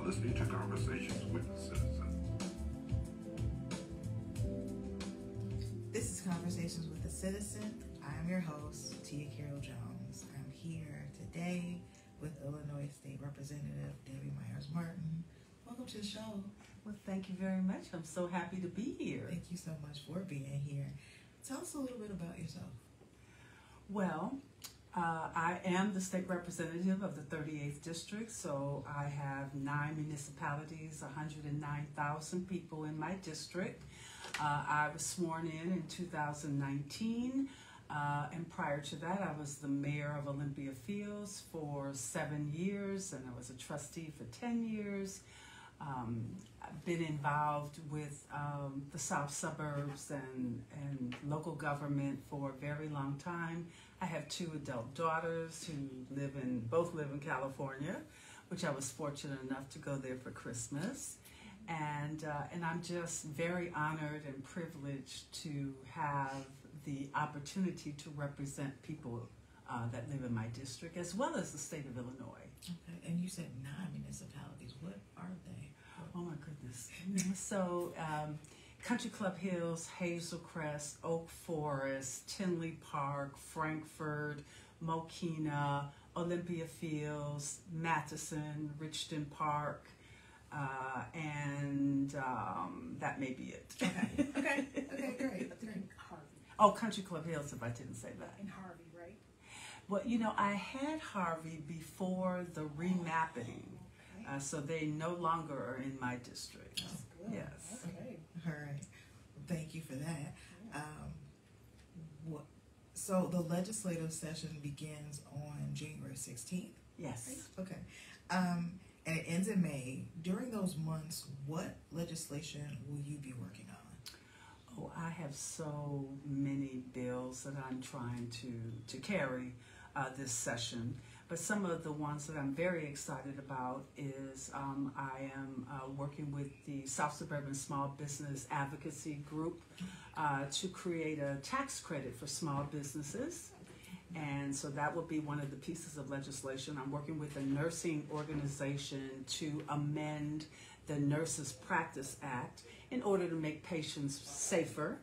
listening to Conversations with the Citizen. This is Conversations with the Citizen. I am your host, Tia Carol Jones. I'm here today with Illinois State Representative Debbie Meyers Martin. Welcome to the show. Well, thank you very much. I'm so happy to be here. Thank you so much for being here. Tell us a little bit about yourself. Well, I am the state representative of the 38th District, so I have 9 municipalities, 109,000 people in my district. I was sworn in 2019, and prior to that I was the mayor of Olympia Fields for 7 years, and I was a trustee for 10 years. I've been involved with the south suburbs and local government for a very long time. I have 2 adult daughters who both live in California, which I was fortunate enough to go there for Christmas. And I'm just very honored and privileged to have the opportunity to represent people that live in my district, as well as the state of Illinois. Okay, and you said 9 municipalities. What are they? Oh my goodness. So Country Club Hills, Hazel Crest, Oak Forest, Tinley Park, Frankfurt, Mokina, Olympia Fields, Matheson, Richton Park, and that may be it. Okay, great. Harvey. Oh, Country Club Hills, if I didn't say that. And Harvey, right? Well, I had Harvey before the remapping. So they no longer are in my district. That's good. Yes. Okay. All right. Well, thank you for that. So the legislative session begins on January 16th? Yes. Okay. And it ends in May. During those months, what legislation will you be working on? Oh, I have so many bills that I'm trying to carry this session. But some of the ones that I'm very excited about is I am working with the South Suburban Small Business Advocacy Group to create a tax credit for small businesses. And so that will be one of the pieces of legislation. I'm working with a nursing organization to amend the Nurses Practice Act in order to make patients safer.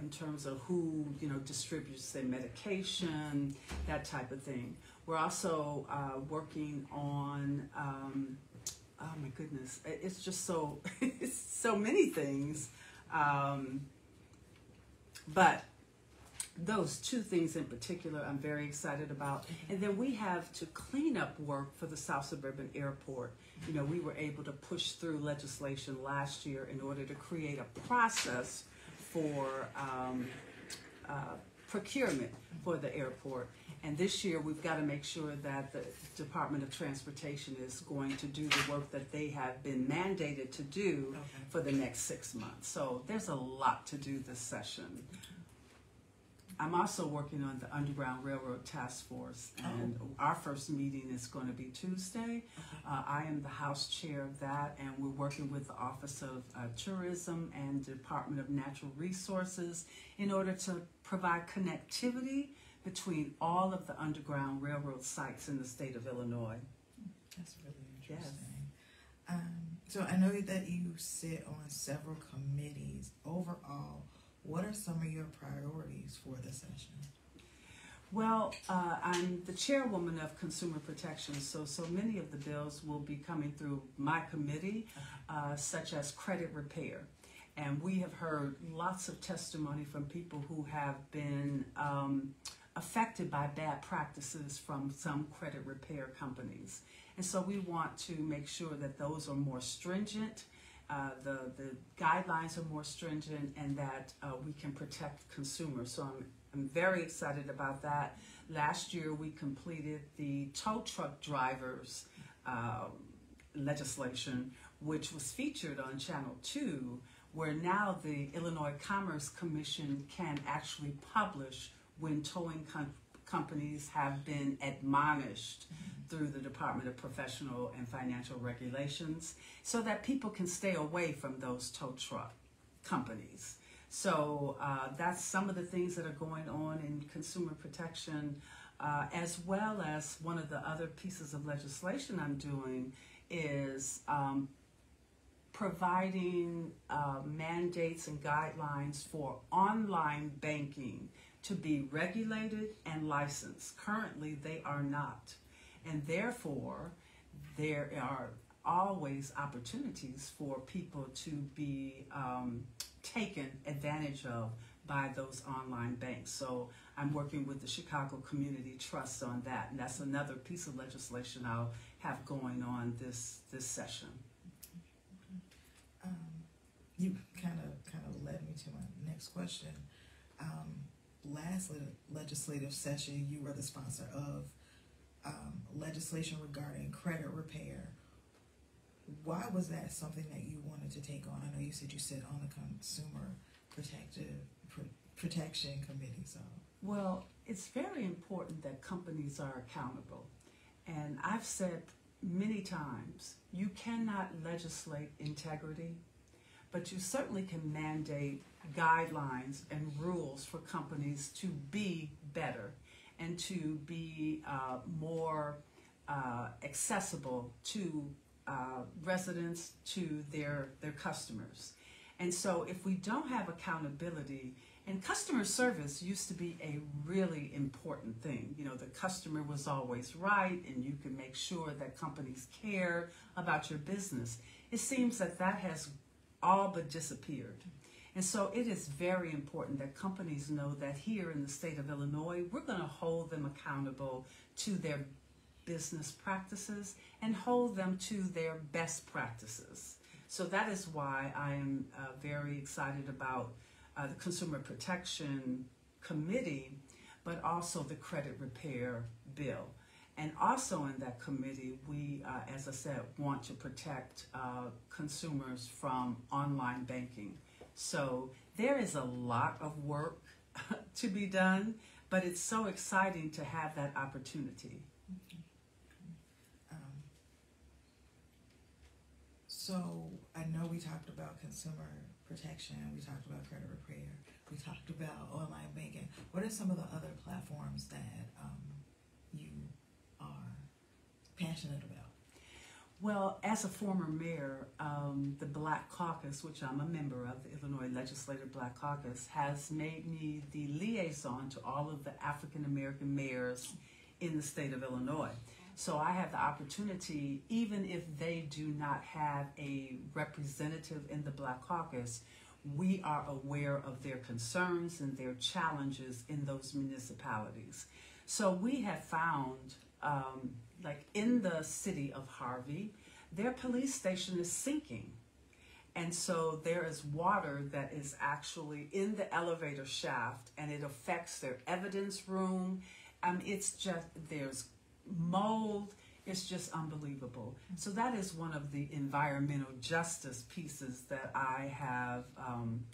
In terms of who distributes their medication, that type of thing. We're also working on oh my goodness, it's just so it's so many things, but those 2 things in particular I'm very excited about. And then we have to clean up work for the South Suburban Airport. We were able to push through legislation last year in order to create a process for procurement for the airport. And this year we've got to make sure that the Department of Transportation is going to do the work that they have been mandated to do for the next 6 months. So there's a lot to do this session. I'm also working on the Underground Railroad Task Force, and our first meeting is going to be Tuesday. I am the House Chair of that, and we're working with the Office of Tourism and Department of Natural Resources in order to provide connectivity between all of the Underground Railroad sites in the state of Illinois. That's really interesting. Yes. So I know that you sit on several committees. Overall, what are some of your priorities for the session? Well, I'm the chairwoman of Consumer Protection, so many of the bills will be coming through my committee, such as credit repair. And we have heard lots of testimony from people who have been affected by bad practices from some credit repair companies. And so we want to make sure that those are more stringent, the guidelines are more stringent, and that we can protect consumers. So I'm very excited about that. Last year we completed the tow truck drivers legislation, which was featured on Channel 2, where now the Illinois Commerce Commission can actually publish when towing companies have been admonished through the Department of Professional and Financial Regulations, so that people can stay away from those tow truck companies. So that's some of the things that are going on in consumer protection, as well as one of the other pieces of legislation I'm doing is providing mandates and guidelines for online banking to be regulated and licensed. Currently, they are not. And therefore, there are always opportunities for people to be taken advantage of by those online banks. So I'm working with the Chicago Community Trust on that, and that's another piece of legislation I'll have going on this session. You kind of led me to my next question. Last legislative session, you were the sponsor of legislation regarding credit repair. Why was that something that you wanted to take on? I know you said you sit on the Consumer Protection Committee. So, well, it's very important that companies are accountable. And I've said many times, you cannot legislate integrity, but you certainly can mandate guidelines and rules for companies to be better and to be more accessible to residents, to their customers. And so if we don't have accountability, and customer service used to be a really important thing. You know, the customer was always right, and you can make sure that companies care about your business. It seems that that has all but disappeared. And so it is very important that companies know that here in the state of Illinois, we're going to hold them accountable to their business practices and hold them to their best practices. So that is why I am very excited about the Consumer Protection Committee, but also the credit repair bill. And also in that committee, we, as I said, want to protect consumers from online banking. So there is a lot of work to be done, but it's so exciting to have that opportunity. So I know we talked about consumer protection, we talked about credit repair, we talked about online banking. What are some of the other platforms that you are passionate about? Well, as a former mayor, the Black Caucus, which I'm a member of, the Illinois Legislative Black Caucus, has made me the liaison to all of the African American mayors in the state of Illinois. So I have the opportunity, even if they do not have a representative in the Black Caucus, we are aware of their concerns and their challenges in those municipalities. So we have found, like in the city of Harvey, their police station is sinking. And so there is water that is actually in the elevator shaft, and it affects their evidence room. It's just, there's mold. It's just unbelievable. So that is one of the environmental justice pieces that I have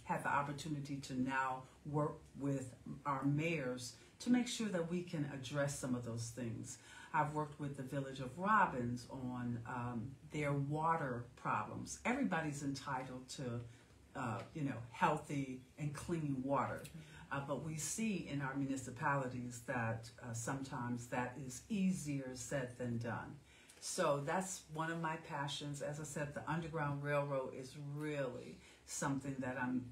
had the opportunity to now work with our mayors to make sure that we can address some of those things. I've worked with the Village of Robbins on their water problems. Everybody's entitled to healthy and clean water. But we see in our municipalities that sometimes that is easier said than done. So that's one of my passions. As I said, the Underground Railroad is really something that I'm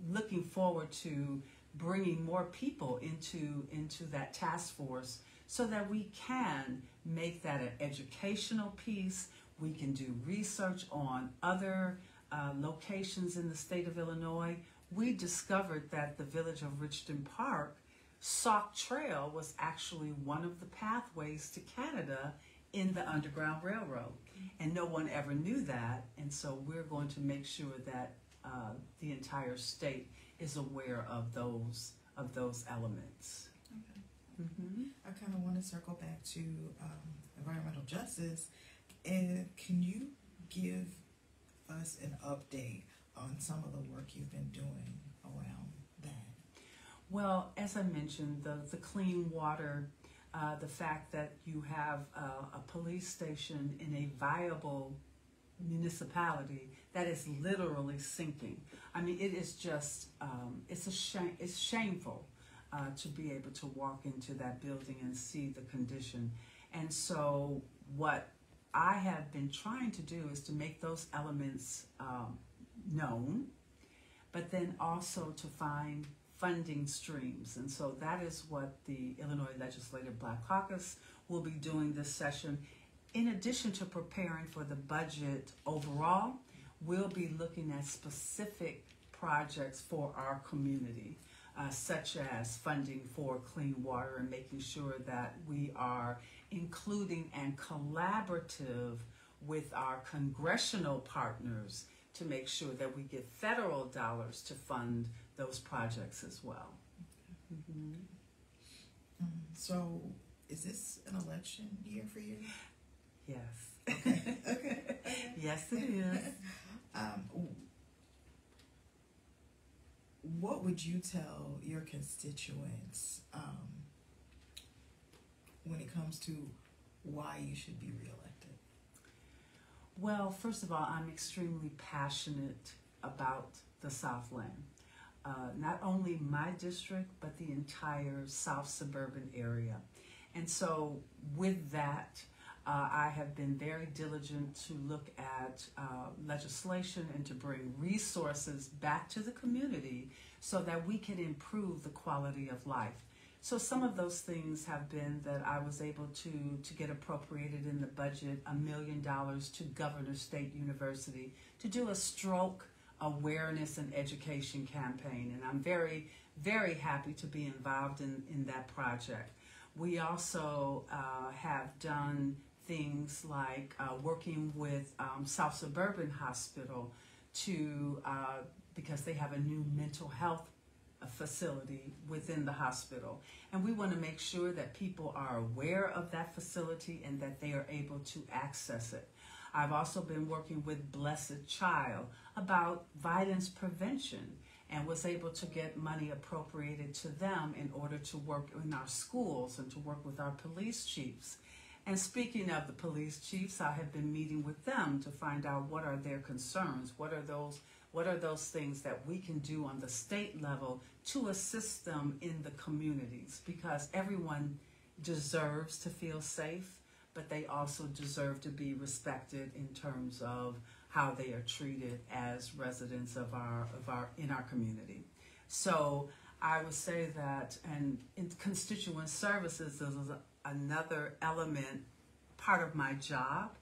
looking forward to bringing more people into that task force so that we can make that an educational piece. We can do research on other locations in the state of Illinois. We discovered that the village of Richton Park, Sauk Trail, was actually one of the pathways to Canada in the Underground Railroad. And no one ever knew that. And so we're going to make sure that the entire state is aware of those elements. Okay. Mm-hmm. I kind of want to circle back to environmental justice. And can you give us an update on some of the work you've been doing around that? Well, as I mentioned, the clean water, the fact that you have a police station in a viable municipality that is literally sinking. I mean, it is just, it's a shame. It's shameful to be able to walk into that building and see the condition. And so what I have been trying to do is to make those elements known, but then also to find funding streams. And so that is what the Illinois Legislative Black Caucus will be doing this session. In addition to preparing for the budget overall, we'll be looking at specific projects for our community, such as funding for clean water and making sure that we are including and collaborative with our congressional partners to make sure that we get federal dollars to fund those projects as well. Mm-hmm. So, is this an election year for you? Yes. Okay. Yes, it is. What would you tell your constituents when it comes to why you should be reelected? Well, first of all, I'm extremely passionate about the Southland. Not only my district, but the entire South suburban area. And so with that, I have been very diligent to look at legislation and to bring resources back to the community so that we can improve the quality of life. So some of those things have been that I was able to get appropriated in the budget $1 million to Governor State University to do a stroke awareness and education campaign. And I'm very, very happy to be involved in that project. We also have done things like working with South Suburban Hospital to because they have a new mental health facility within the hospital. And we want to make sure that people are aware of that facility and that they are able to access it. I've also been working with Blessed Child about violence prevention and was able to get money appropriated to them in order to work in our schools and to work with our police chiefs. And speaking of the police chiefs, I have been meeting with them to find out what are their concerns, what are those things that we can do on the state level to assist them in the communities, because everyone deserves to feel safe, but they also deserve to be respected in terms of how they are treated as residents of in our community. So I would say that, and in constituent services is another element, part of my job.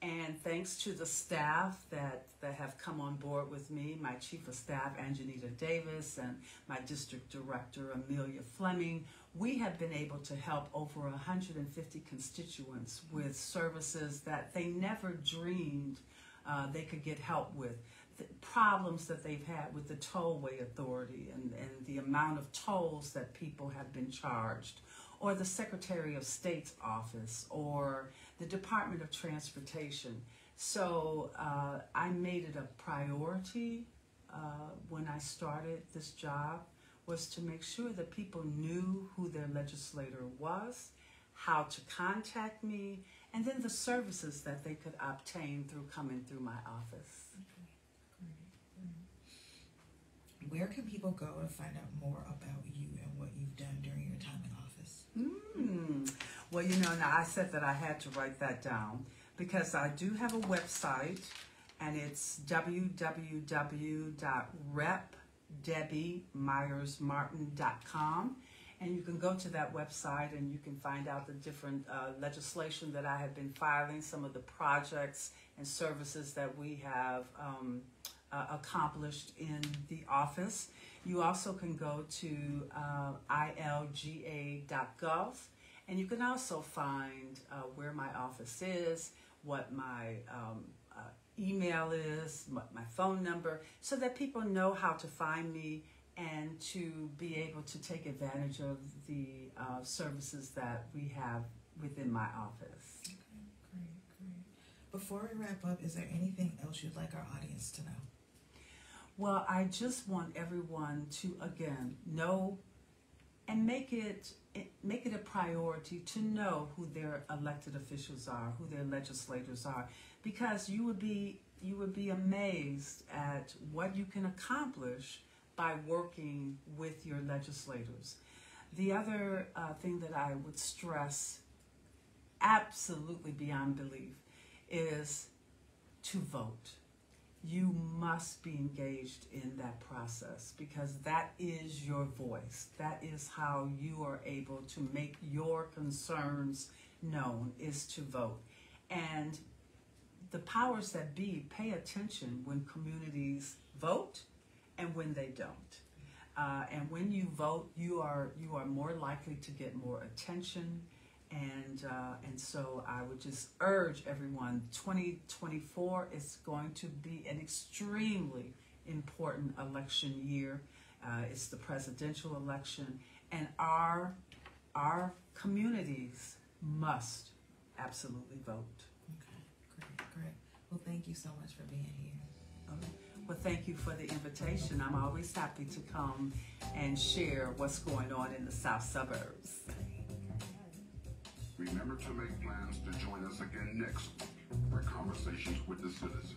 And thanks to the staff that have come on board with me, my chief of staff, Anjanita Davis, and my district director, Amelia Fleming, we have been able to help over 150 constituents with services that they never dreamed they could get help with. The problems that they've had with the tollway authority and the amount of tolls that people have been charged, or the Secretary of State's office, or the Department of Transportation. So I made it a priority when I started this job, was to make sure that people knew who their legislator was, how to contact me, and then the services that they could obtain through coming through my office. Okay. Where can people go to find out more about you and what you've done during your time in office? Well, now I said that I had to write that down because I do have a website, and it's www.repdebbymyersmartin.com. And you can go to that website and you can find out the different legislation that I have been filing, some of the projects and services that we have accomplished in the office. You also can go to ilga.gov, and you can also find where my office is, what my email is, my phone number, so that people know how to find me and to be able to take advantage of the services that we have within my office. Okay, great. Before we wrap up, is there anything else you'd like our audience to know? Well, I just want everyone to, again, know and make it a priority to know who their elected officials are, who their legislators are, because you would be amazed at what you can accomplish by working with your legislators. The other thing that I would stress, absolutely beyond belief, is to vote. You must be engaged in that process because that is your voice. That is how you are able to make your concerns known, is to vote. And the powers that be pay attention when communities vote and when they don't. And when you vote, you are more likely to get more attention. And so I would just urge everyone, 2024 is going to be an extremely important election year. It's the presidential election, and our communities must absolutely vote. Okay, great. Well, thank you so much for being here. Okay. Well, thank you for the invitation. I'm always happy to come and share what's going on in the South Suburbs. Remember to make plans to join us again next week for Conversations with the Citizen.